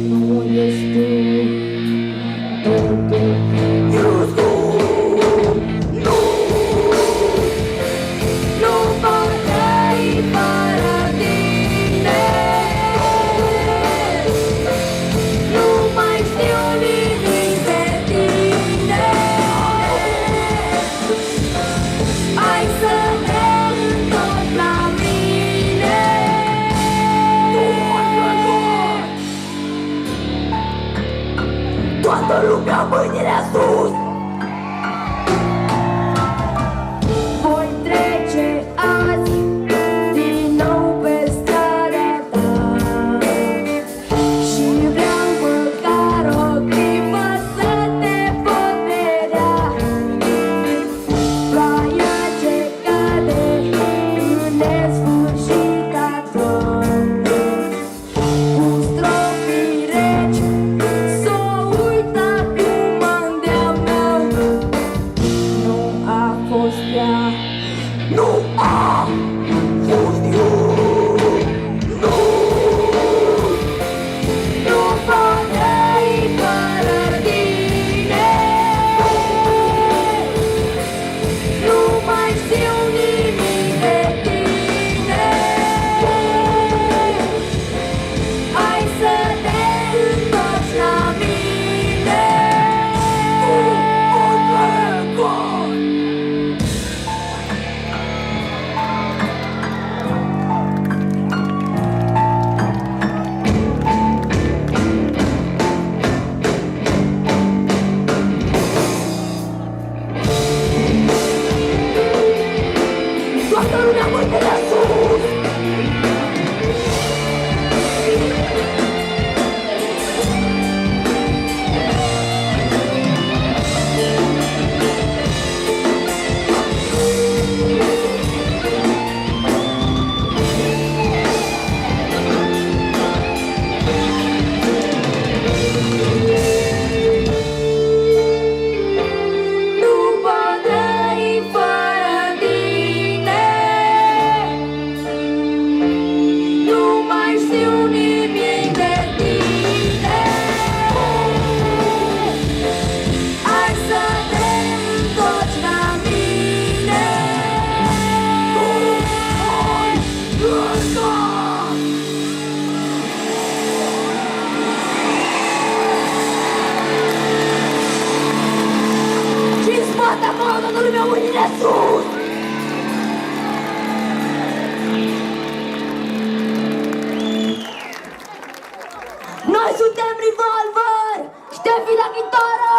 nu este totul. Nu pot trăi fără tine. Nu mai știu nimic de tine. Hai să ne întorci la mine. Toată lumea mâinile sus. Voi trece azi din nou pe strada ta și vreau măcar o clipă să te pot vedea. Ploaia ce cade în nesfârșita toamnă, cu stropii reci s-o uit acum mă îndeamnă. Nu a fost ea, nu a fost eu. Nu pot trăi fără tine. Nu mai știu nimic de tine. Hai să te întorci la mine. Toată lumea mâinile sus. Nu pot trăi fără tine. Nu mai știu nimic de tine. Hai să te întorci la mine. Și în spate acolo toată lumea mâinile sus. Noi suntem Revolver. Ștefi la chitară.